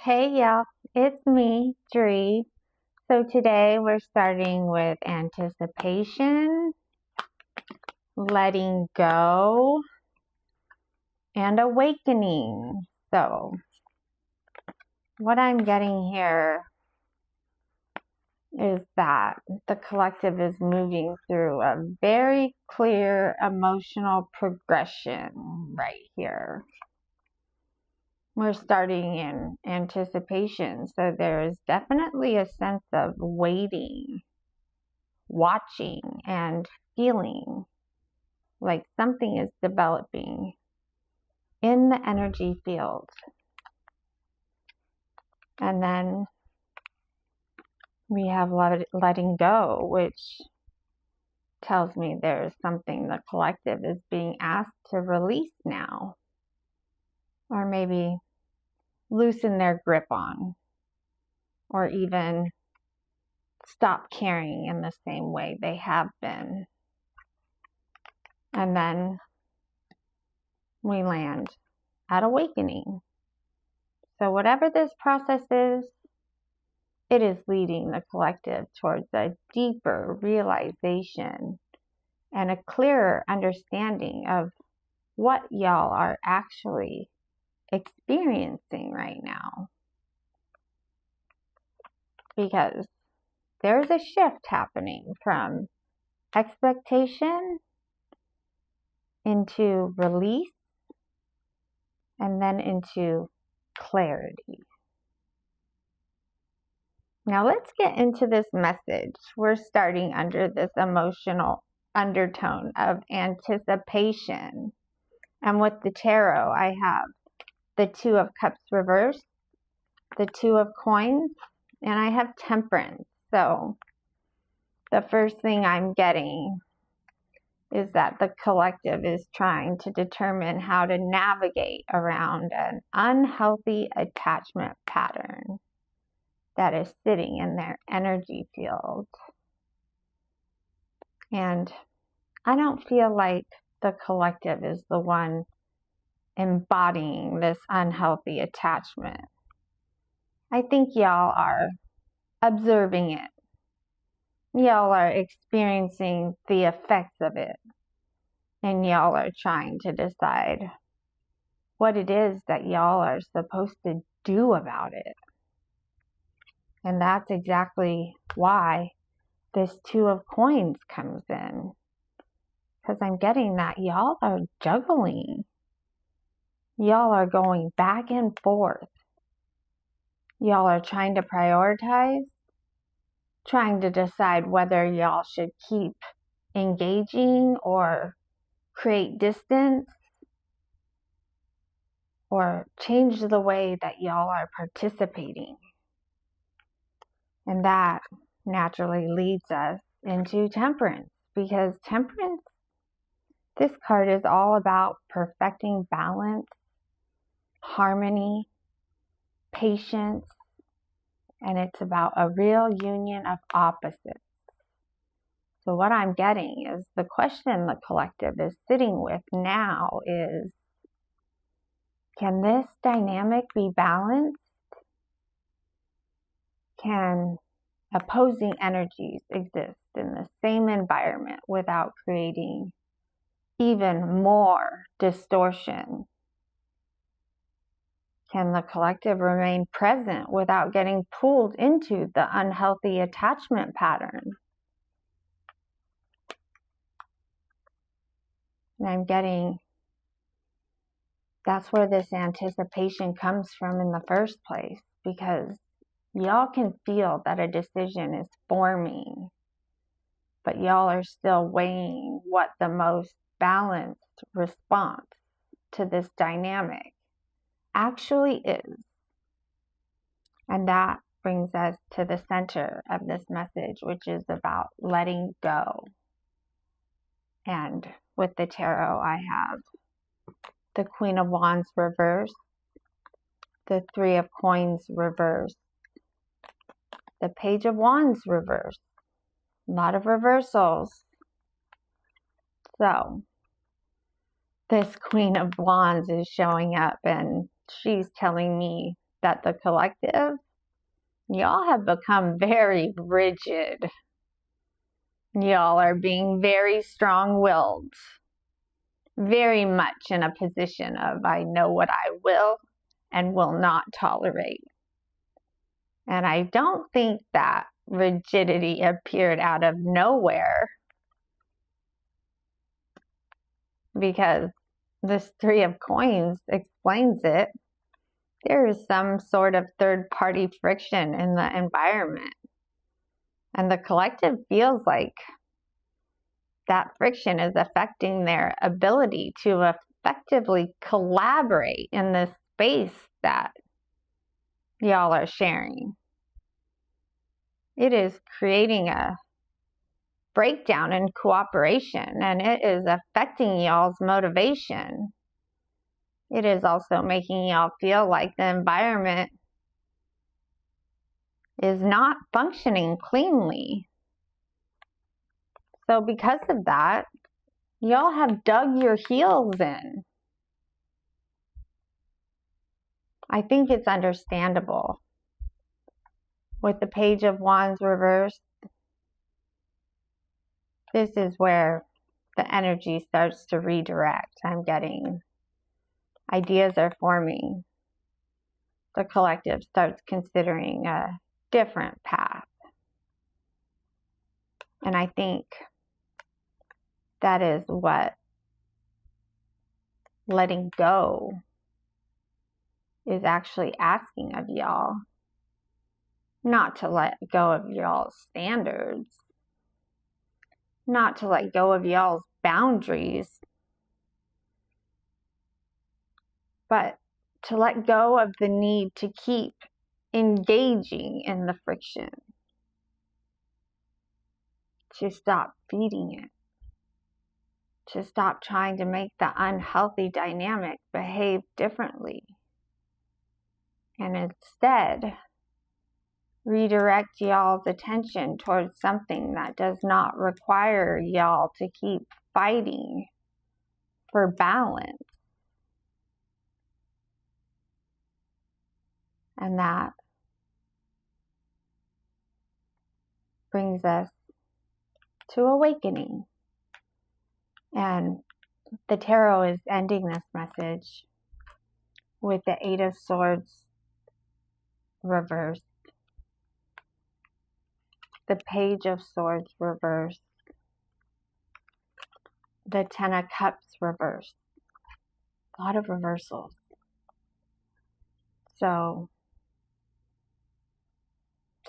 Hey y'all, it's me, Dree. So today we're starting with anticipation, letting go, and awakening. So what I'm getting here is that the collective is moving through a very clear emotional progression right here. We're starting in anticipation, so there's definitely a sense of waiting, watching, and feeling like something is developing in the energy field. And then we have letting go, which tells me there's something the collective is being asked to release now, or maybe loosen their grip on, or even stop carrying in the same way they have been. And then we land at awakening. So whatever this process is, it is leading the collective towards a deeper realization and a clearer understanding of what y'all are actually experiencing right now. Because there's a shift happening from expectation into release and then into clarity. Now let's get into this message. We're starting under this emotional undertone of anticipation. And with the tarot, I have the Two of Cups reversed, the Two of Coins, and I have Temperance. So the first thing I'm getting is that the collective is trying to determine how to navigate around an unhealthy attachment pattern that is sitting in their energy field. And I don't feel like the collective is the one embodying this unhealthy attachment. I think y'all are observing it. Y'all are experiencing the effects of it. And y'all are trying to decide what it is that y'all are supposed to do about it. And that's exactly why this Two of Coins comes in. Because I'm getting that y'all are juggling. Y'all are going back and forth. Y'all are trying to prioritize, trying to decide whether y'all should keep engaging or create distance or change the way that y'all are participating. And that naturally leads us into Temperance, because Temperance, this card is all about perfecting balance, harmony, patience, and it's about a real union of opposites. So what I'm getting is the question the collective is sitting with now is, can this dynamic be balanced? Can opposing energies exist in the same environment without creating even more distortion? Can the collective remain present without getting pulled into the unhealthy attachment pattern? And I'm getting that's where this anticipation comes from in the first place, because y'all can feel that a decision is forming, but y'all are still weighing what the most balanced response to this dynamic actually is. And that brings us to the center of this message, which is about letting go. And with the tarot, I have the Queen of Wands reversed, the Three of Coins reversed, the Page of Wands reversed. A lot of reversals. So this Queen of Wands is showing up, and she's telling me that the collective, y'all have become very rigid. Y'all are being very strong-willed, very much in a position of I know what I will and will not tolerate. And I don't think that rigidity appeared out of nowhere, because this Three of Coins explains it. There is some sort of third-party friction in the environment. And the collective feels like that friction is affecting their ability to effectively collaborate in this space that y'all are sharing. It is creating a breakdown in cooperation, and it is affecting y'all's motivation. It is also making y'all feel like the environment is not functioning cleanly. So because of that, y'all have dug your heels in. I think it's understandable. With the Page of Wands reversed, this is where the energy starts to redirect. I'm getting ideas are forming. The collective starts considering a different path. And I think that is what letting go is actually asking of y'all. Not to let go of y'all's standards, not to let go of y'all's boundaries, but to let go of the need to keep engaging in the friction, to stop feeding it, to stop trying to make the unhealthy dynamic behave differently, and instead redirect y'all's attention towards something that does not require y'all to keep fighting for balance. And that brings us to awakening. And the tarot is ending this message with the Eight of Swords reversed, the Page of Swords reversed, the Ten of Cups reversed. A lot of reversals. So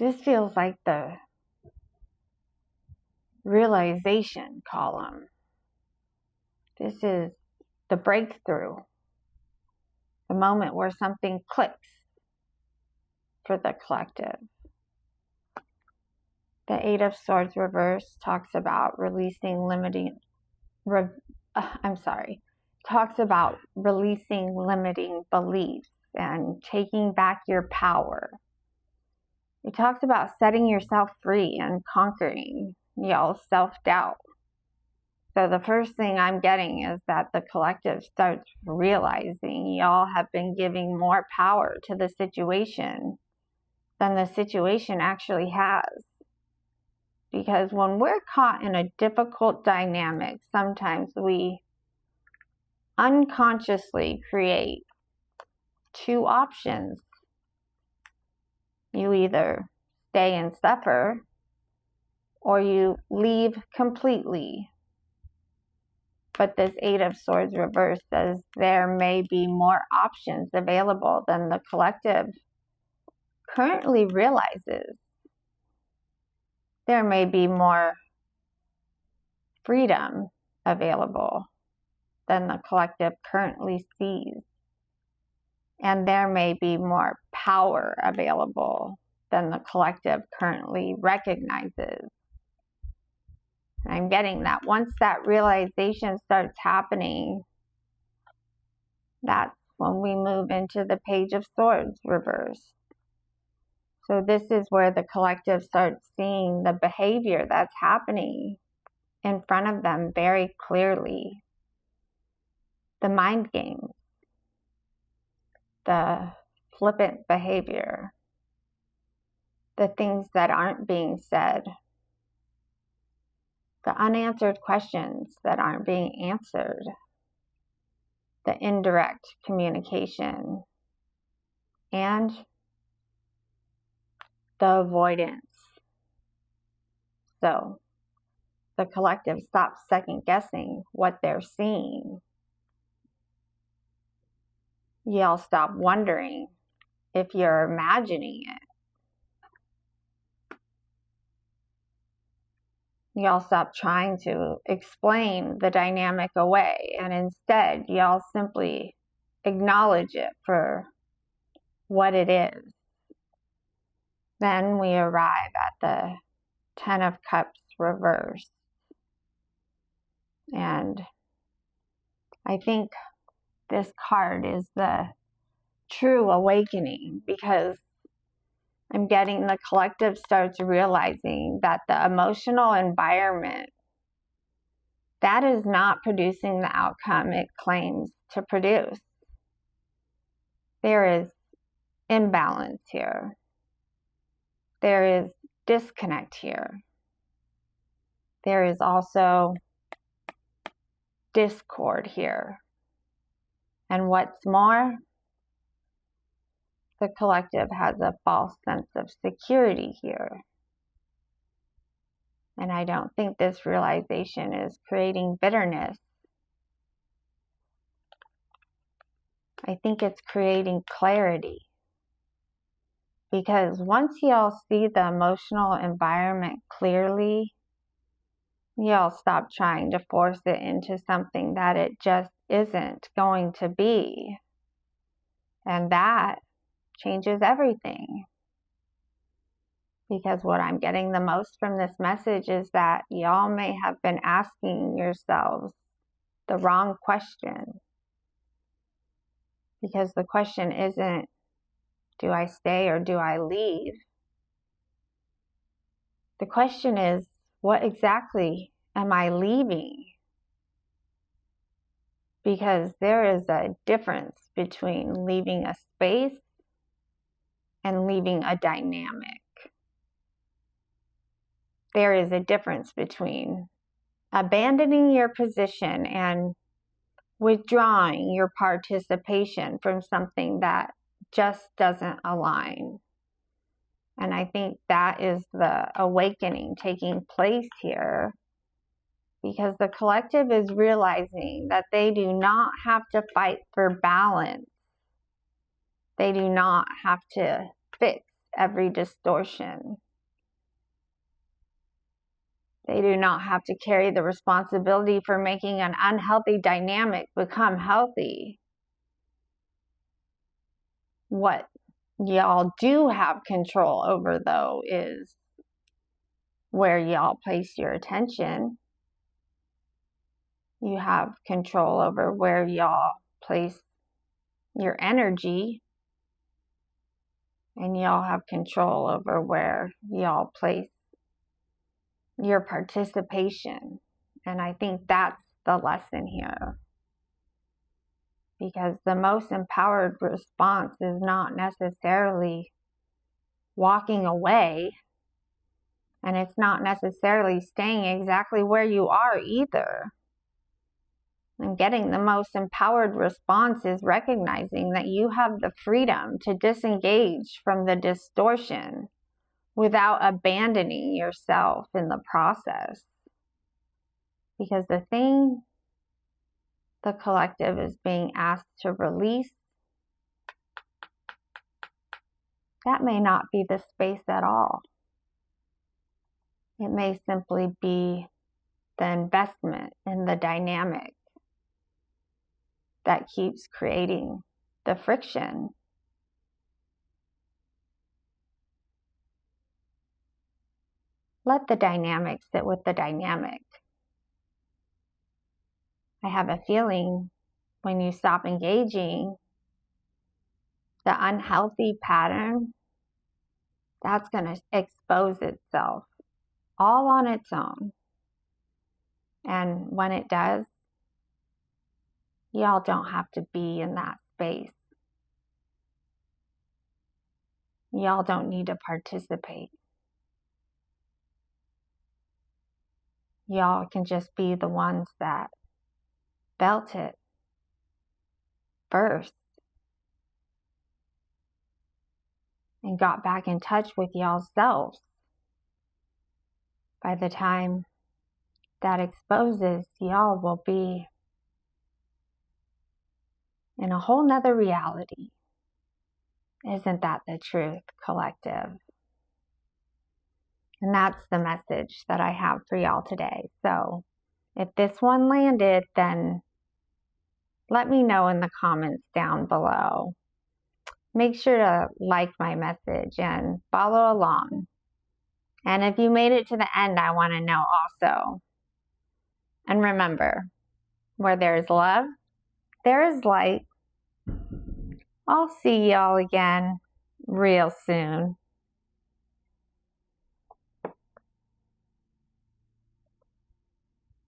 this feels like the realization column. This is the breakthrough, the moment where something clicks for the collective. The Eight of Swords reversed talks about releasing limiting beliefs and taking back your power. It talks about setting yourself free and conquering y'all's self-doubt. So the first thing I'm getting is that the collective starts realizing y'all have been giving more power to the situation than the situation actually has. Because when we're caught in a difficult dynamic, sometimes we unconsciously create two options. You either stay and suffer, or you leave completely. But this Eight of Swords reversed says there may be more options available than the collective currently realizes. There may be more freedom available than the collective currently sees. And there may be more power available than the collective currently recognizes. And I'm getting that once that realization starts happening, that's when we move into the Page of Swords reverse. So this is where the collective starts seeing the behavior that's happening in front of them very clearly. The mind games, the flippant behavior, the things that aren't being said, the unanswered questions that aren't being answered, the indirect communication, and the avoidance. So the collective stops second guessing what they're seeing. Y'all stop wondering if you're imagining it. Y'all stop trying to explain the dynamic away, and instead y'all simply acknowledge it for what it is. Then we arrive at the 10 of Cups reversed. And I think this card is the true awakening, because I'm getting the collective starts realizing that the emotional environment, that is not producing the outcome it claims to produce. There is imbalance here. There is disconnect here. There is also discord here. And what's more, the collective has a false sense of security here. And I don't think this realization is creating bitterness. I think it's creating clarity. Because once y'all see the emotional environment clearly, y'all stop trying to force it into something that it just isn't going to be. And that changes everything. Because what I'm getting the most from this message is that y'all may have been asking yourselves the wrong question. Because the question isn't, do I stay or do I leave? The question is, what exactly am I leaving? Because there is a difference between leaving a space and leaving a dynamic. There is a difference between abandoning your position and withdrawing your participation from something that just doesn't align. And I think that is the awakening taking place here, because the collective is realizing that they do not have to fight for balance. They do not have to fix every distortion. They do not have to carry the responsibility for making an unhealthy dynamic become healthy. What y'all do have control over, though, is where y'all place your attention. You have control over where y'all place your energy, and y'all have control over where y'all place your participation. And I think that's the lesson here. Because the most empowered response is not necessarily walking away, and it's not necessarily staying exactly where you are either. And getting the most empowered response is recognizing that you have the freedom to disengage from the distortion without abandoning yourself in the process. Because the thing the collective is being asked to release, that may not be the space at all. It may simply be the investment in the dynamic that keeps creating the friction. Let the dynamic sit with the dynamic. I have a feeling when you stop engaging the unhealthy pattern, that's going to expose itself all on its own. And when it does, y'all don't have to be in that space. y'all don't need to participate. Y'all can just be the ones that felt it first and got back in touch with y'all's selves. By the time that exposes, y'all will be in a whole nother reality. Isn't that the truth, collective? And that's the message that I have for y'all today. So if this one landed, then let me know in the comments down below. Make sure to like my message and follow along. And if you made it to the end, I want to know also. And remember, where there's love, there is light. I'll see y'all again real soon.